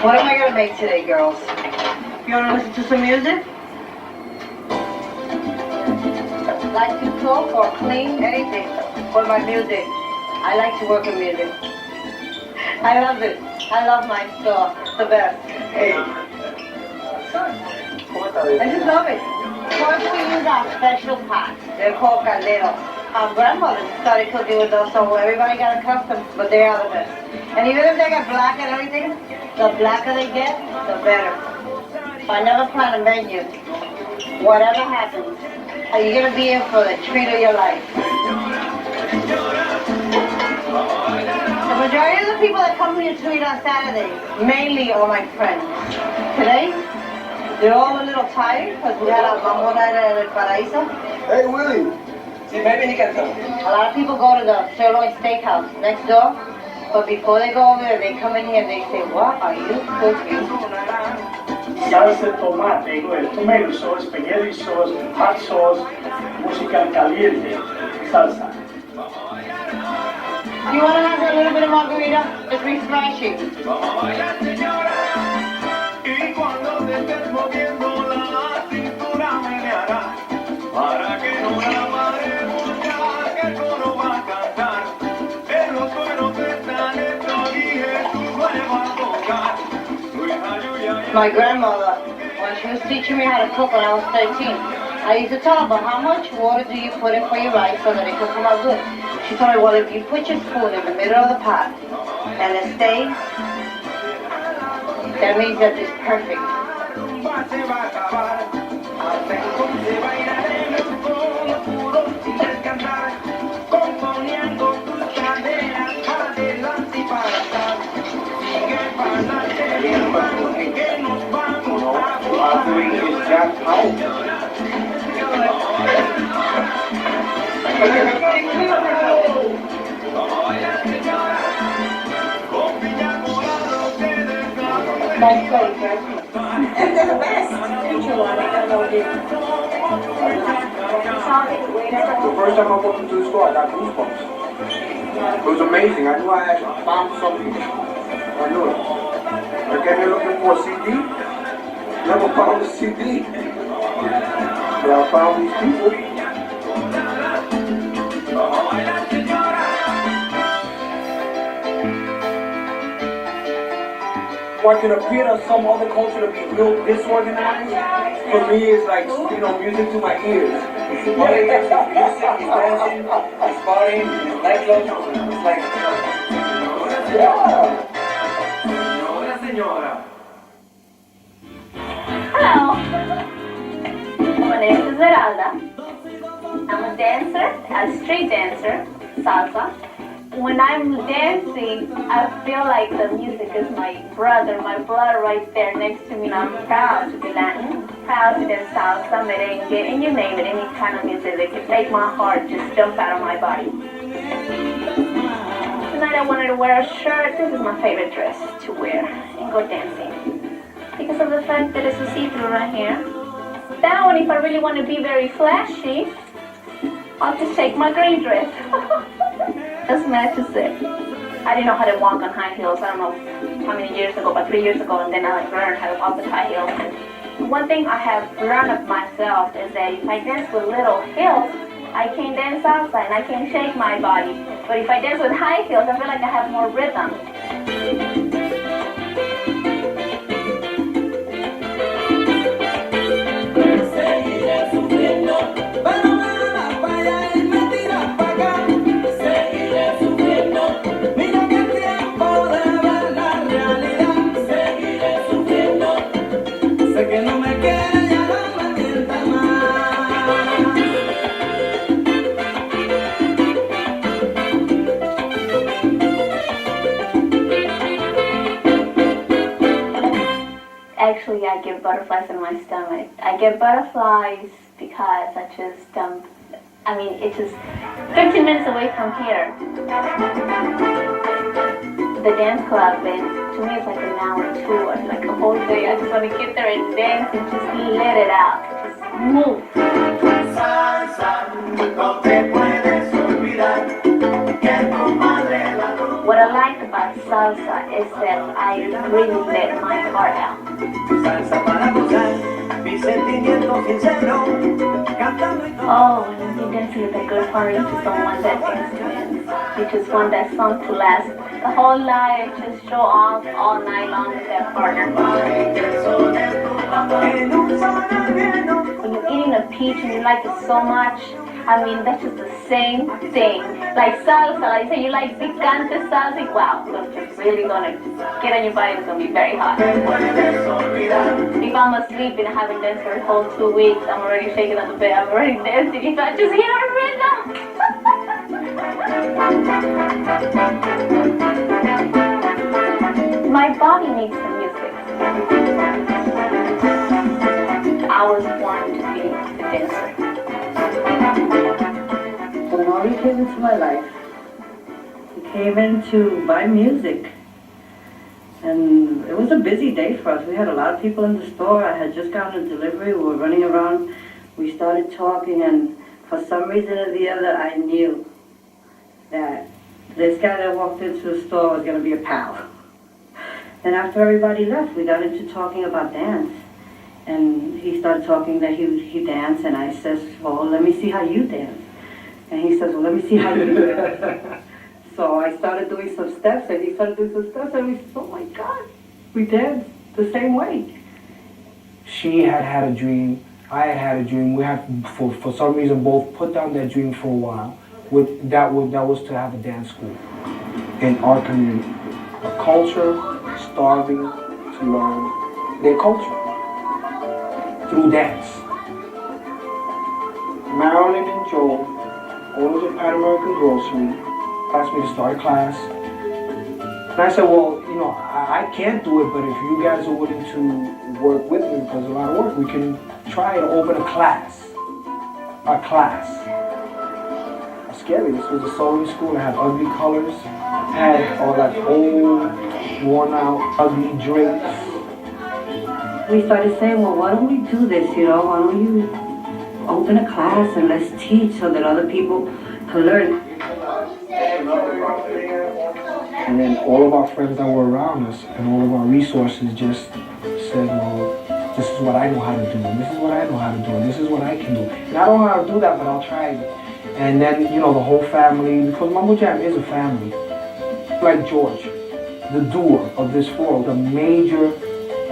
What am I gonna make today, girls? You wanna listen to some music? Like to cook or clean, anything for my music. I like to work with music. I love it. I love my store. It's the best. Hey. I just love it. First we use our special pots. They're called calderos. Our grandmother started cooking with those, so everybody got accustomed, but they are the best. And even if they get black and everything, the blacker they get, the better. So I never plan a menu. Whatever happens, you're gonna be in for the treat of your life. The majority of the people that come here to eat on Saturdays, mainly are my friends. Today, they're all a little tired because we had a mambo night at El Paraíso. Hey, Willie. See, maybe he can come. A lot of people go to the Sirloin Steakhouse next door, but before they go over there, they come in here and they say, what are you cooking? Salsa, tomate, tomato sauce, spaghetti sauce, hot sauce, música caliente, salsa. You want to have a little bit of margarita? It's refreshing. My grandmother, when she was teaching me how to cook when I was 13, I used to tell her, but how much water do you put in for your rice so that it can come out good? She told me, well, if you put your spoon in the middle of the pot and it stays, that means that it's perfect. Doing his job how? Nice place, right? They're the best. Future one, I don't know what it is. The first time I walked into the store, I got goosebumps. It was amazing. I knew I had found something. I knew it. I came here looking for a CD. Never found a CD. But I found these people. What can appear to some other culture to be real disorganized, for me it's like, music to my ears. Music, he's dancing, he's partying, he's nightclubs, it's like... Yeah. Señora. Hello. My name is Esmeralda. I'm a dancer, a street dancer, salsa. When I'm dancing, I feel like the music is my brother, my blood right there next to me. I'm proud to be Latin, proud to dance salsa, merengue, and you name it, any kind of music that can make my heart just jump out of my body. Tonight I wanted to wear a shirt. This is my favorite dress to wear and go dancing. Because of the fact that it's a see-through right here. That one, if I really want to be very flashy, I'll just take my gray dress. That's matches it. I didn't know how to walk on high heels. I don't know how many years ago, but 3 years ago, and then I learned how to walk with high heels. And one thing I have learned of myself is that if I dance with little heels, I can dance salsa and I can shake my body. But if I dance with high heels, I feel like I have more rhythm. Actually, I get butterflies in my stomach. I get butterflies because it's just 15 minutes away from here. The dance club, and to me it's like an hour or two, or like a whole day. I just want to get there and dance and just let it out. Just move. Salsa, no te puedes olvidar que tu madre la tuvo. What I like about salsa is that I really let my heart out. Salsa para gozar, mi sentimiento sincero, cantando y Oh, when you dance with a good heart to someone that dance wins. You just want that song to last the whole night, just show off all night long with that partner. When you're eating a peach and you like it so much, that's just the same thing. Like salsa, like say you like picante salsa, wow, it's really gonna get on your body, it's gonna be very hot. If I'm asleep and I haven't danced for a whole 2 weeks, I'm already shaking on the bed, I'm already dancing. If I just hear a rhythm. My body needs the music. I was born to be a dancer. When Molly came into my life, he came in to buy music. And it was a busy day for us. We had a lot of people in the store. I had just gotten a delivery. We were running around. We started talking, and for some reason or the other, I knew that this guy that walked into the store was going to be a pal. And after everybody left, we got into talking about dance. And he started talking that he danced, and I says, well, let me see how you dance. And he says, well, let me see how you dance. So I started doing some steps, and he started doing some steps, and we said, oh my God, we danced the same way. She had a dream, I had a dream. We had, for some reason, both put down that dream for a while. That was to have a dance school in our community. A culture starving to learn their culture through dance. Marilyn and Joel, owners of Pan American Grocery, asked me to start a class. And I said, well, I can't do it, but if you guys are willing to work with me, because it's a lot of work, we can try to open a class. A class. It's scary. This was a sewing school. It had ugly colors. Had all that old, worn out, ugly drapes. We started saying, well, why don't we do this, Why don't you open a class and let's teach so that other people can learn. And then all of our friends that were around us and all of our resources just said, well, this is what I know how to do, and this is what I know how to do, and this is what I can do. And I don't know how to do that, but I'll try it. And then, the whole family, because Mambo Jam is a family. Like George, the doer of this floor, the major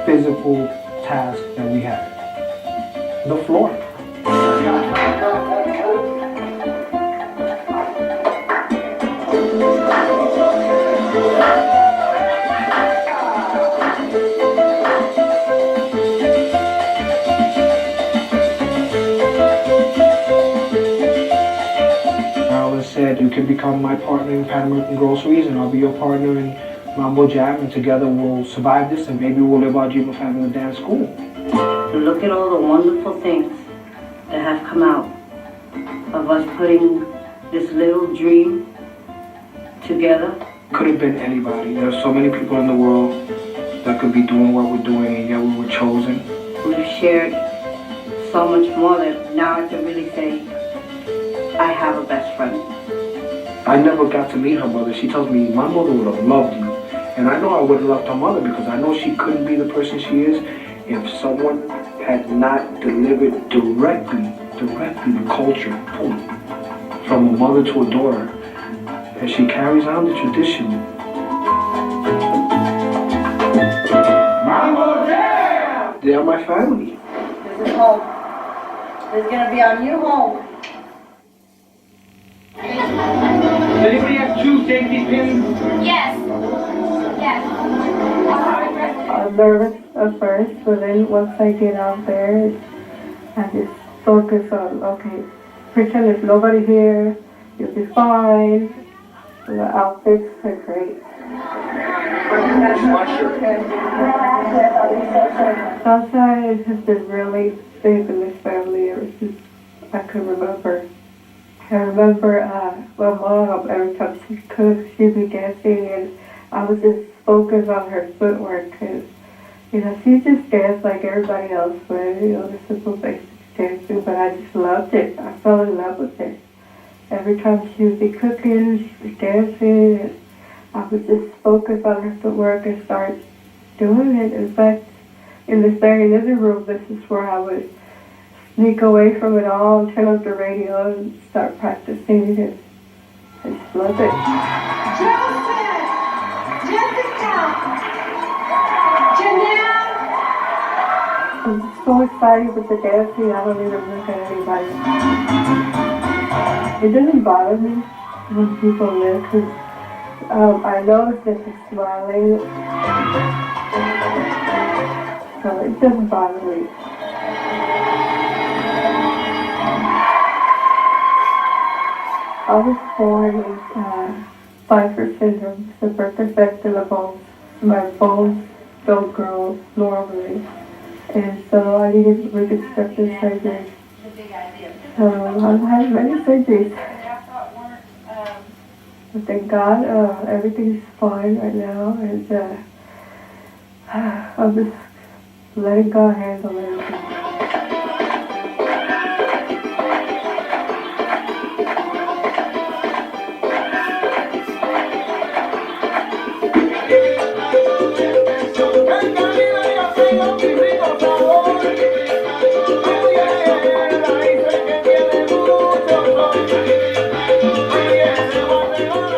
physical task that we had. The floor. Said you can become my partner in Pan American Groceries, and I'll be your partner in Mambo Jam, and together we'll survive this, and maybe we'll live our dream of having a dance school. Look at all the wonderful things that have come out of us putting this little dream together. Could have been anybody. There's so many people in the world that could be doing what we're doing, and yet we were chosen. We've shared so much more that now I can really say I have a best friend. I never got to meet her mother. She tells me my mother would have loved you. And I know I would have loved her mother because I know she couldn't be the person she is if someone had not delivered directly the culture. Boom. mother to a daughter, and she carries on the tradition. Mambo Jam! They are my family. This is home. This is gonna be our new home. Does anybody have two safety pins? Yes. Yes. I was nervous at first, but then once I get out there, I just focus on, okay, pretend there's nobody here, you'll be fine. And the outfits are great. Salsa has been really big in this family ever since I can remember. I remember my mom, every time she cooked, she'd be dancing, and I was just focused on her footwork. And, you know, she just danced like everybody else would, you know, the simple basic dancing, but I just loved it. I fell in love with it. Every time she would be cooking, she was dancing, and I would just focus on her footwork and start doing it. In fact, in this very living room, this is where I would sneak away from it all and turn up the radio and start practicing it. I just love it. Jessica! Janelle! I'm so excited with the dancing, I don't even look at anybody. It doesn't bother me when people live, because I notice that they're smiling, so it doesn't bother me. I was born with Pfeiffer syndrome, it's a birth defect in the bones. My bones don't grow normally, and so I needed reconstructive surgery. So I've had many surgeries. But thank God, everything's fine right now, and I'm just letting God handle everything.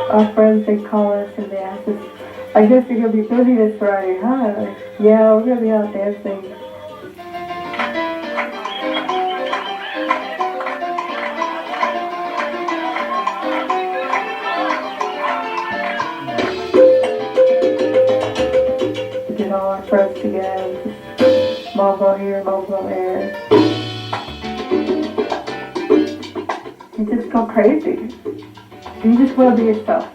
Our friends, they call us and they ask us, I guess you're going to be busy this Friday, huh? Like, yeah, we're going to be out dancing. Get all our friends together, just mambo here, mambo there. You just go crazy. You just want to be yourself.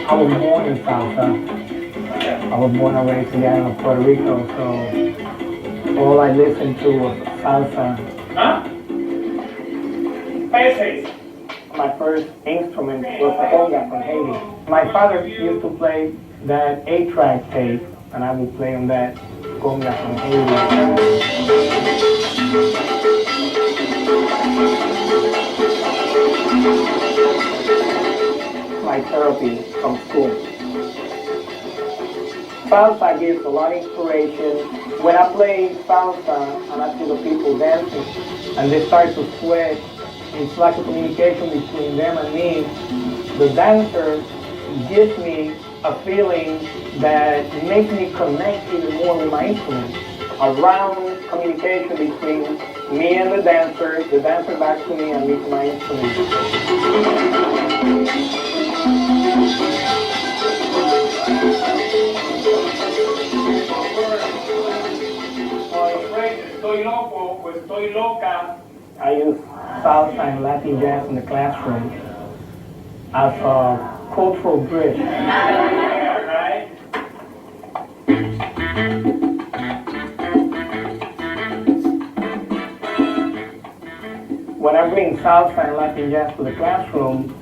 I was born in Salsa. I was born and raised again in Puerto Rico, so all I listened to was salsa. Huh? Peces. My first instrument was the conga from Haiti. My father used to play that 8-track tape, and I would play on that conga from Haiti. My therapy from school. Salsa gives a lot of inspiration. When I play salsa and I see the people dancing and they start to sweat, it's like a communication between them and me. The dancer gives me a feeling that makes me connect even more with my instrument. A round communication between me and the dancer back to me, and me to my instrument. Estoy loco o estoy loca. I use salsa and Latin jazz in the classroom as a cultural bridge. Right? When I bring salsa and Latin jazz to the classroom,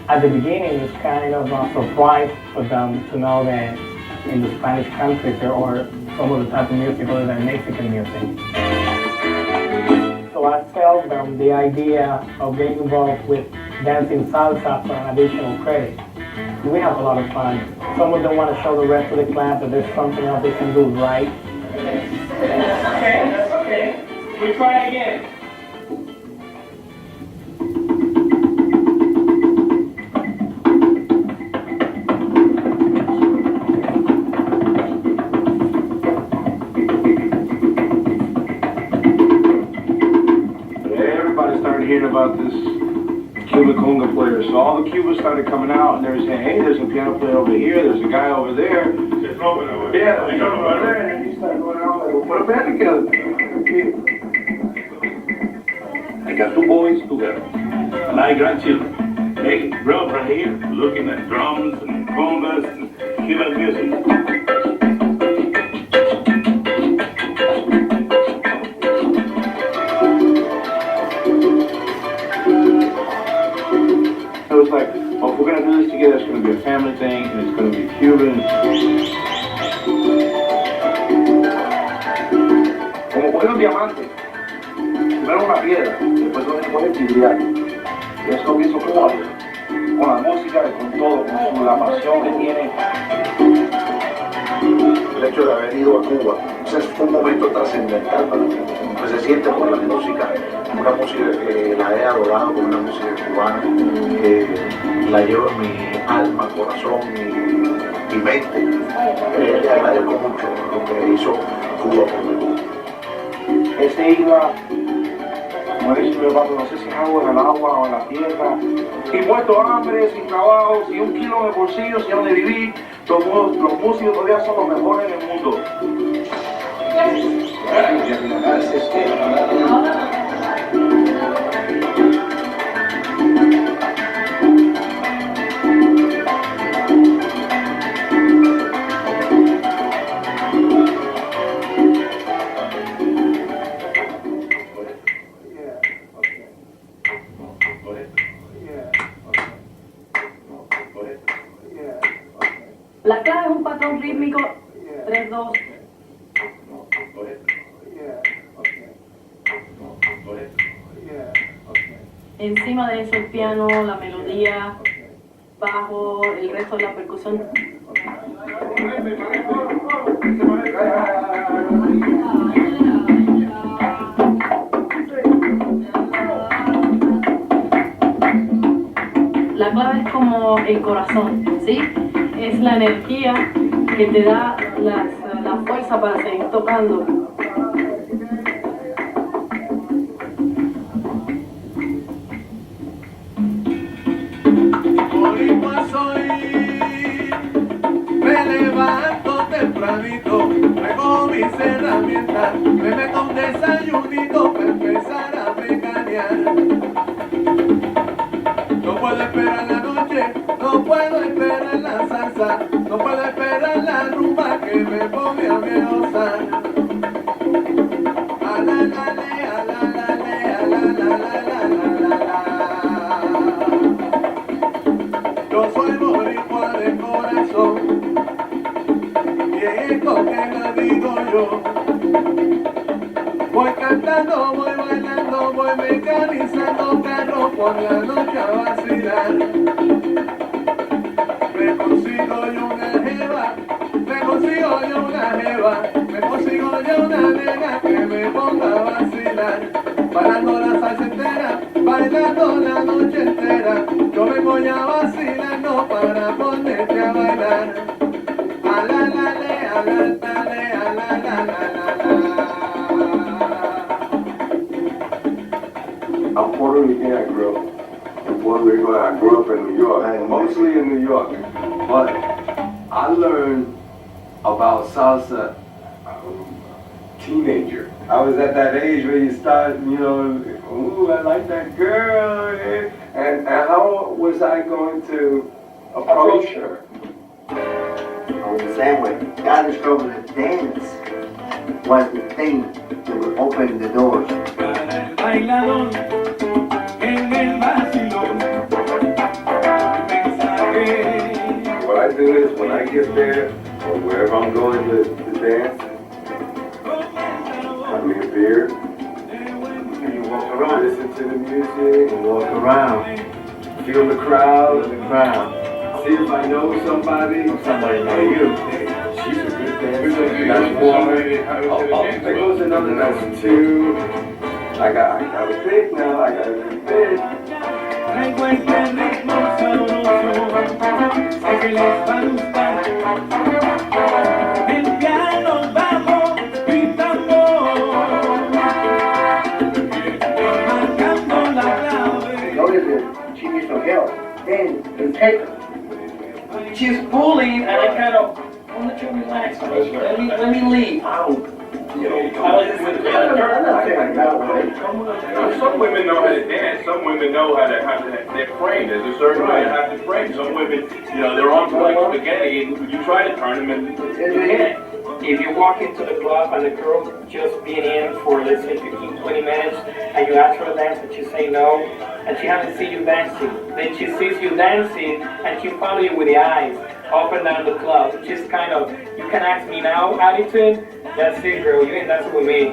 at the beginning it's kind of a surprise for them to know that in the Spanish countries there are some of the type of music other than Mexican music. So I tell them the idea of being involved with dancing salsa for an additional credit. We have a lot of fun. Some of them want to show the rest of the class that there's something else they can do right. Okay, that's okay. We try it again. Hearing about this Cuban conga player. So all the Cubans started coming out and they were saying, hey, there's a piano player over here, there's a guy over there. Yeah, there's a over there. And he started going out like, well, put a band together. I got two boys together, my grandchildren. They grew up right here looking at drums and congas and Cuban music. It was like, oh, if we're going to do this together, it's going to be a family thing, and it's going to be Cuban. Como coger un diamante, primero una piedra, después lo coger vidriar. Y eso es lo que hizo Cuba, con la música, con todo, con la pasión que tiene. El hecho de haber ido a Cuba, ese fue un momento trascendental para mí. Pues se siente por la música, una música que la he adorado, como una música cubana, que la llevo en mi alma, corazón y mente. Le agradezco mucho lo que hizo Cuba por mí. Ese iba, como dice mi papá, no sé si es agua en el agua o en la tierra, y muerto de hambre, sin trabajo, sin un kilo en el bolsillo, sin donde vivir. Los músicos todavía son los mejores en el mundo. La clave es un patrón rítmico 3-2. Encima de eso el piano, la melodía, bajo, el resto de la percusión. La clave es como el corazón, ¿sí? Es la energía que te da la fuerza para seguir tocando. Me levanto tempranito, traigo mis herramientas, me meto un desayunito para empezar a mecanear. No puedo esperar la noche, no puedo esperar la salsa, no puedo esperar la rumba que me pone a mí a gozar. A la la le, a la la le, a la la la la la la la. Yo soy boricua de corazón, y esto que le digo yo. Voy cantando, voy bailando, voy mecanizando carro por la noche a vacilar. Me consigo yo una jeva, me consigo yo una jeva, me consigo yo una nena que me ponga a vacilar. Bailando la salsa entera, bailando la noche entera. Yo me voy a vacilar, no para ponerte a bailar. A la la le, a la la le, a la la la la. I'm Puerto Rican. I grew up in Puerto Rico. I grew up in New York, mostly in New York. But I learned about salsa teenager. I was at that age where you start, ooh, I like that girl. And how was I going to approach her? I was the same way. I discovered that dance was the thing that would open the doors. What I do is when I get there, or wherever I'm going to dance, have me a beer, And you walk around. listen to the music, You walk around. feel the crowd, See see if I know somebody. somebody know you. She's a good dancer. Nice woman. There goes another nice too. I got a pick now. I got a pick. Notice that she needs some help. Then you take her. She's pulling, and I kind of, I'll let you relax. Let me leave. Some women know how to dance. Some women know how to they're framed. There's a certain way to have to frame. Some women, their arms are like spaghetti, and you try to turn them, and you can't. If you walk into the club and the girl just been in for, let's say, 15, 20 minutes, and you ask her to dance and she say no, and she hasn't seen you dancing, then she sees you dancing and she follows you with the eyes up and down the club, which is kind of, you can ask me now attitude. That's it, girl, you ain't dancing with me.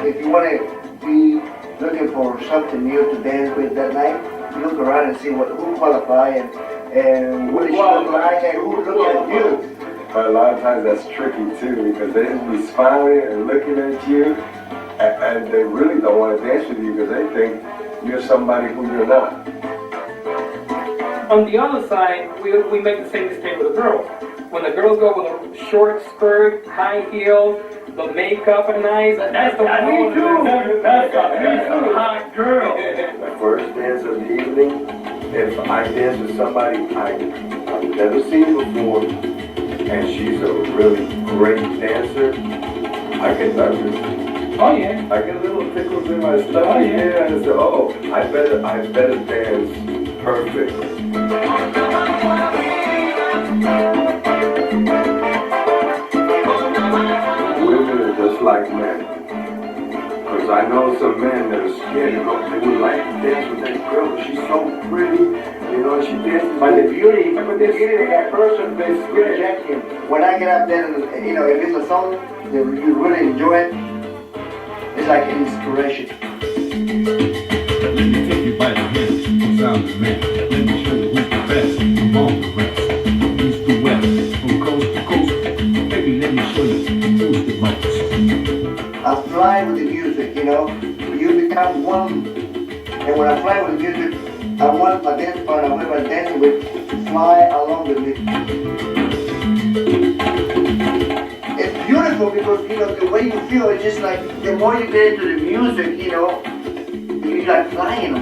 If you want to be looking for something new to dance with that night, you look around and see who qualify and what is she look like and who's looking at you. But a lot of times that's tricky too because they will be smiling and looking at you and they really don't want to dance with you because they think you're somebody who you're not. On the other side, we make the same mistake with the girls. When the girls go with a short skirt, high heels, the makeup and nice, that's the one. That's a hot girl. The first dance of the evening, if I dance with somebody I've never seen before, and she's a really great dancer, I get nervous. Oh yeah. I get little tickles in my stomach. Oh yeah. And I say, I better dance perfectly. Women are just like men. Because I know some men that are scared to go. They would like to dance with that girl. She's so pretty. She dances. But the beauty of that person, they reject him. When I get up there, and, if it's a song that you really enjoy it, it's like an inspiration. Let me take you by the hand, cause I'm the man. Let me show you who's the best among the rest. From east to west, from coast to coast, baby, let me show you who's the most. I fly with the music, You become one. And when I fly with the music, I want my dance partner, whoever I'm dancing with, to fly along with me. It's beautiful because, the way you feel, it's just like, the more you get into the music, you're like flying.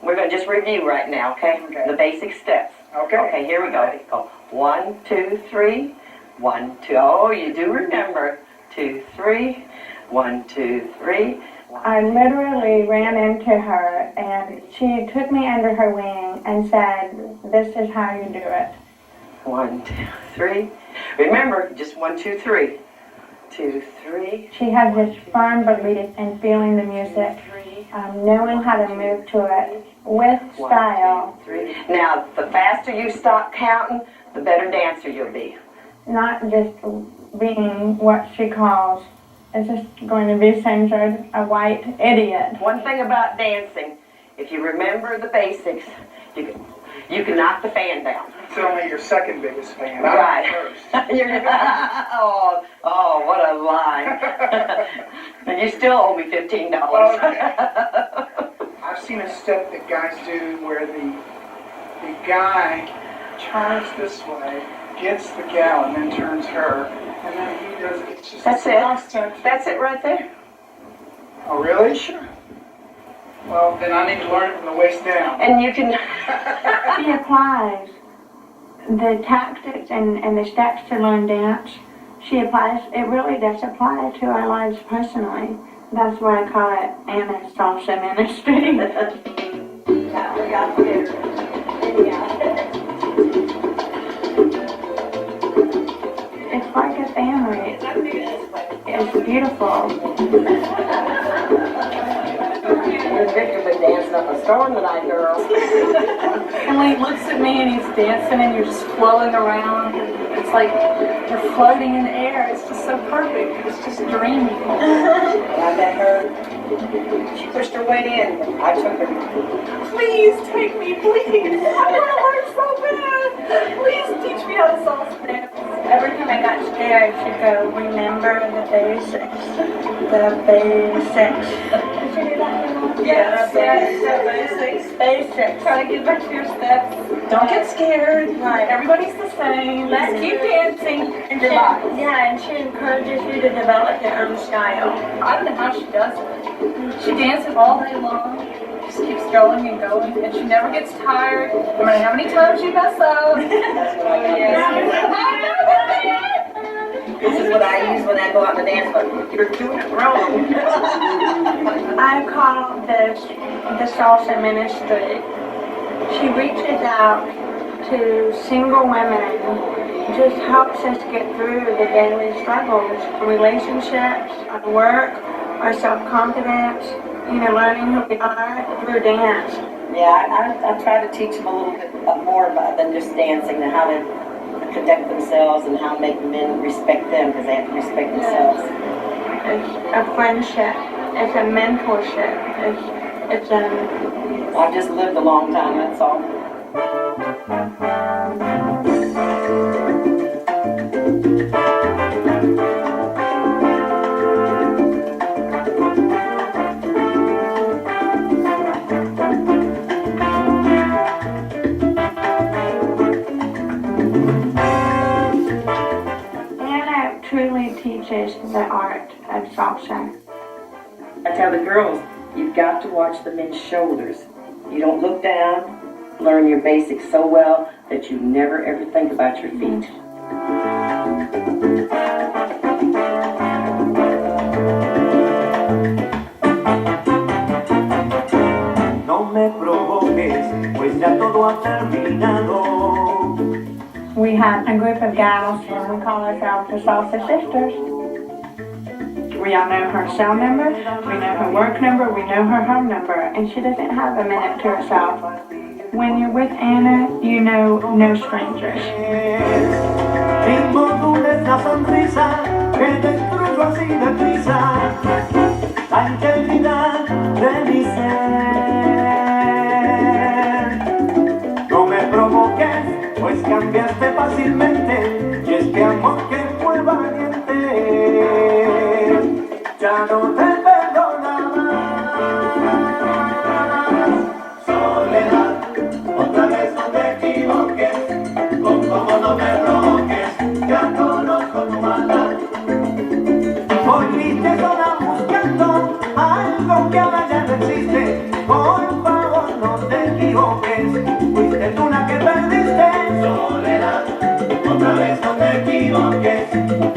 We're going to just review right now, okay? The basic steps. Okay, here we go. Go 1, 2, 3. 1, 2. Oh, you do remember. 2, 3. 1, 2, 3. I literally ran into her and she took me under her wing and said, "This is how you do it." 1, 2, 3. Remember, just 1, 2, 3. 2, 3. She had this firm belief in feeling the music, knowing how to move to it with style. 1, 2, 3. Now, the faster you stop counting, the better dancer you'll be. Not just being what she calls, it's just going to be censored, a white idiot. One thing about dancing, if you remember the basics, you can knock the fan down. It's only your second biggest fan. Right. I'm first. oh, what a lie. And you still owe me $15. Okay. I've seen a step that guys do where the guy turns this way, gets the gal, and then turns her, and then he does it. It's just That's it. constant. That's it right there. Oh, really? Sure. Well, then I need to learn it from the waist down. And you can... She applies the tactics and the steps to learn dance. She applies, it really does apply to our lives personally. That's why I call it Anna's Salsa Ministry. It's like a family. It's beautiful. Victor been dancing up a storm tonight, girl. And when he looks at me and he's dancing and you're just flowing around, it's like you're floating in the air. It's just so perfect. It's just dreamy. I met her. She pushed her way in. I took her. Please take me, please. I want to learn so bad. Please teach me how to salsa dance. Every time I got scared, she'd go, remember the basics. The basics. Did you do that? Yes, basics. Basics. Try to get back to your steps. Don't get scared. Right. Everybody's the same. Let's keep dancing. And she encourages you to develop your own style. I don't know how she does it. She dances all day long. Just keeps going and going, and she never gets tired. No matter how many times you mess up. This is what I use when I go out to dance, but you're doing it wrong. I call this the Salsa Ministry. She reaches out to single women, just helps us get through the daily struggles, relationships, our work, our self-confidence, learning who we are through dance. Yeah, I try to teach them a little bit more about than just dancing, and how to conduct themselves and how to make men respect them, because they have to respect themselves. It's a friendship. It's a mentorship. It's I've just lived a long time, that's all. Anna truly teaches the art of salsa. I tell the girls, you've got to watch the men's shoulders. You don't look down, learn your basics so well that you never ever think about your feet. No me provoques, pues ya todo ha terminado. We have a group of gals, and we call ourselves the Salsa Sisters. We all know her cell number, we know her work number, we know her home number, and she doesn't have a minute to herself. When you're with Anna, you know no strangers. Inmodules la sonrisa que destruyo así deprisa, la integridad de mi ser. No me provoques, pues cambiaste fácilmente, y este amor que fue valiente ya no te perdona más. Soledad, otra vez no te equivoques, con cómo no me provoques, ya conozco tu maldad. Hoy viste sola buscando algo que ahora ya no existe, por favor no te equivoques, fuiste tú la que perdiste. Soledad, otra vez no te equivoques,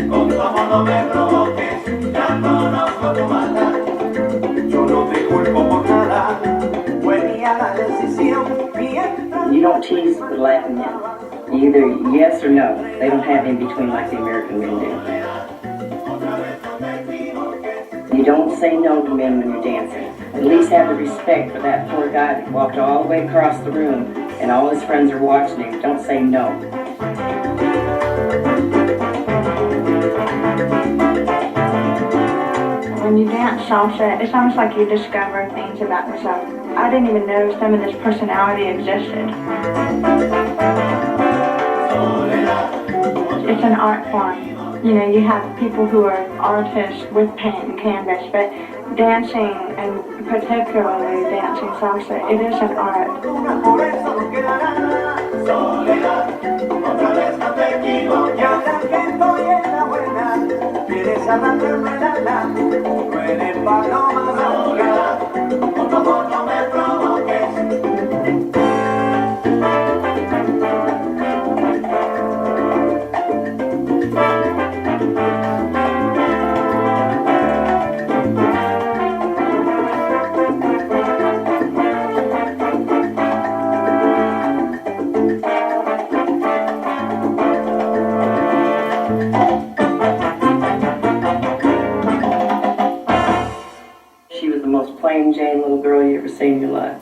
con cómo no me provoques, ya conozco tu maldad. Yo no te culpo por nada, fue mía la decisión. You don't tease the Latin men. Either yes or no. They don't have in between like the American men do. You don't say no to men when you're dancing. At least have the respect for that poor guy that walked all the way across the room and all his friends are watching him. Don't say no. salsa, it's almost like you discover things about yourself. I didn't even know some of this personality existed. It's an art form. You know, you have people who are artists with paint and canvas, but dancing, and particularly dancing salsa, it is an art. Plain Jane little girl you ever seen in your life.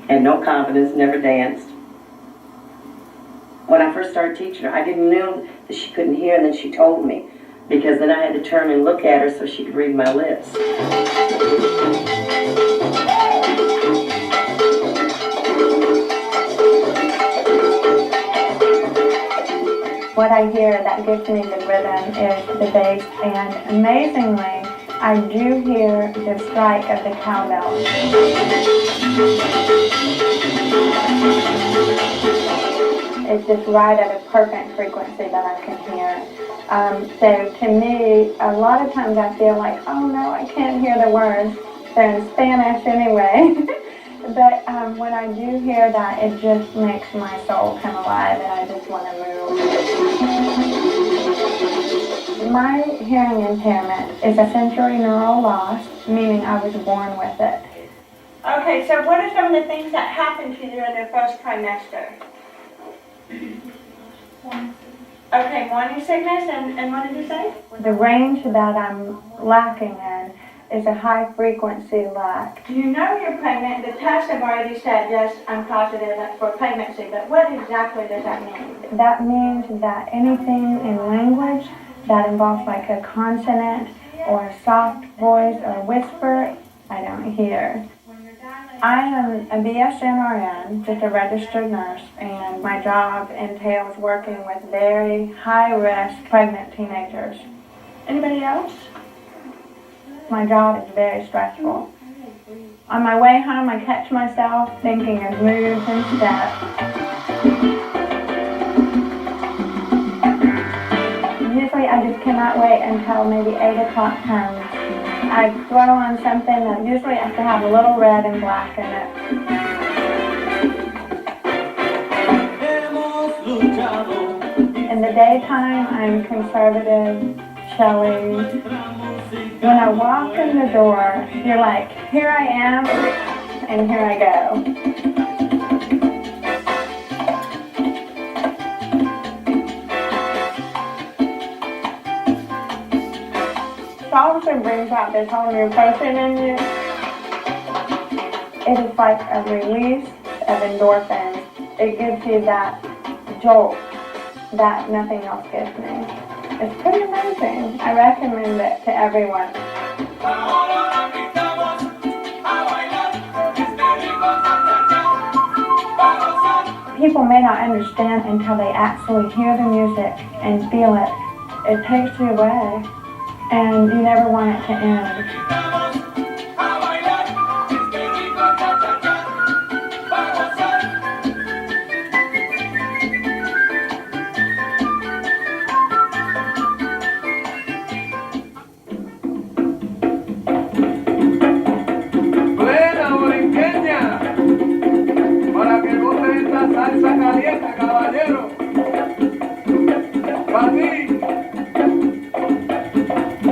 Had no confidence, never danced. When I first started teaching her, I didn't know that she couldn't hear, and then she told me, because then I had to turn and look at her so she could read my lips. What I hear that gives me the rhythm is the bass, and amazingly, I do hear the strike of the cowbell. It's just right at a perfect frequency that I can hear. So to me, a lot of times I feel like, oh no, I can't hear the words. They're in Spanish anyway. But when I do hear that, it just makes my soul come alive and I just want to move. My hearing impairment is a sensory neural loss, meaning I was born with it. Okay, so what are some of the things that happened to you in the first trimester? Okay, morning sickness, and what did you say? The range that I'm lacking in is a high frequency lack. You know you're pregnant. The tests have already said, yes, I'm positive for pregnancy, but what exactly does that mean? That means that anything in language that involves like a consonant or a soft voice or a whisper, I don't hear. I am a BSNRN, just a registered nurse, and my job entails working with very high-risk pregnant teenagers. Anybody else? My job is very stressful. On my way home, I catch myself thinking of moves and steps. Usually I just cannot wait until maybe 8 o'clock comes. I throw on something that usually has to have a little red and black in it. In the daytime, I'm conservative, showy. When I walk in the door, you're like, here I am, and here I go. Salsa brings out this whole new person in you. It is like a release of endorphins. It gives you that jolt that nothing else gives me. It's pretty amazing. I recommend it to everyone. People may not understand until they actually hear the music and feel it. It takes you away. And you never want it to end. Buena borinqueña, para que goce esta salsa caliente, caballero. Para ti.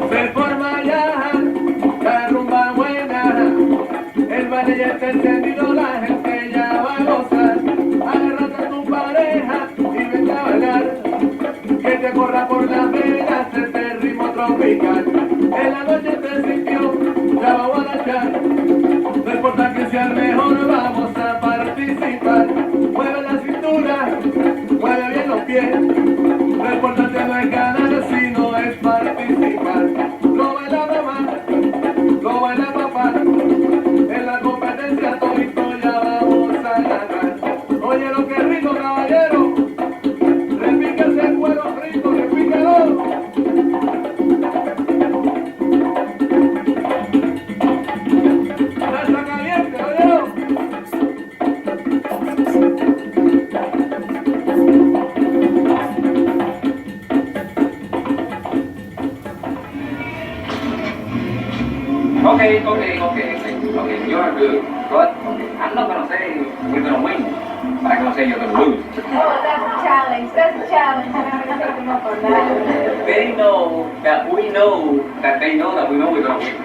Se forma ya la rumba. Okay, you are good. But I'm not gonna say we're gonna win. I'm gonna say you're gonna lose. Oh, that's a challenge. That's a challenge. I'm going to take them up on that. They know that we know that they know that we know we're gonna win.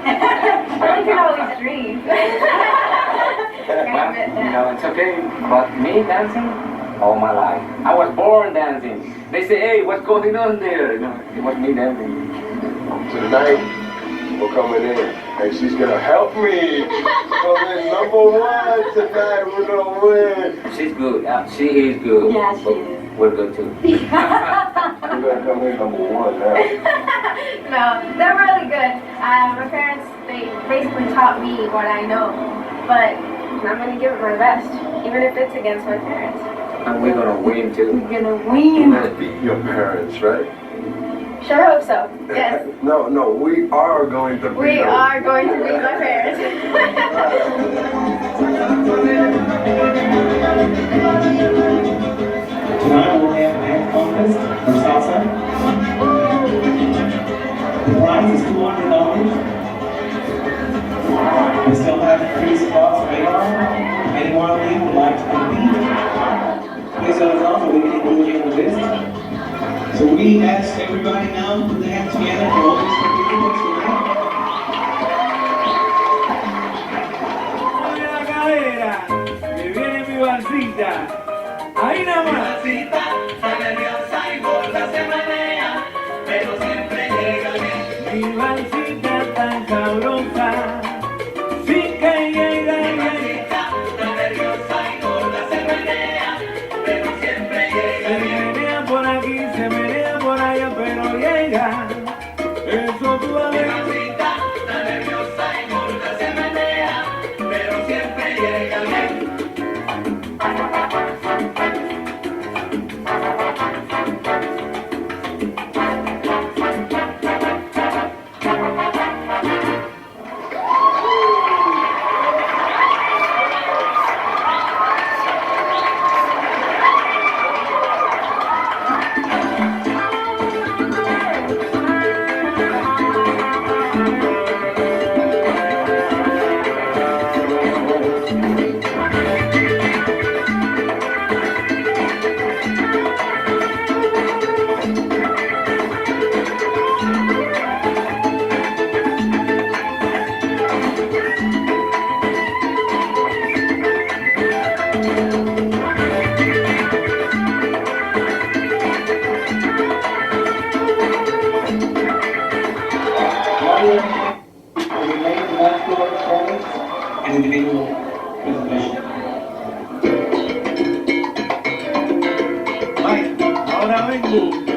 Well, you can always dream. But, it's okay. But me dancing all my life. I was born dancing. They say, hey, what's going on there? It was me dancing. Tonight, we're coming in, and she's gonna help me come in #1 tonight. We're gonna win. She's good. She is good. Yeah, she is. We're good too. We're gonna come in #1 now. No, they're really good. My parents, they basically taught me what I know. But I'm going to give it my best, even if it's against my parents. And we're gonna win too. We're going to win. You're gonna beat your parents, right? Sure hope so. Yes. No, we are going to beat We them. are going to beat my parents. Tonight we'll have an act contest for salsa. The prize is $200. We still have 3 spots available. If any one of you would like to compete, please let us know so we can include you in the list. So we ask everybody now to put their hands together for all these participants Mueve la cadera, que viene mi balsita. Ahí nada más. Está nerviosa y gorda se menea, pero siempre llega bien. Mi balsita tan sabrosa, sí que llega bien. Está nerviosa y gorda se menea, pero siempre llega bien. Se menea por aquí, se menea por allá, pero llega. Eso tú vas a ver. Mi balsita está nerviosa y gorda se menea, pero siempre llega bien. and individual presentation. Ahora vengo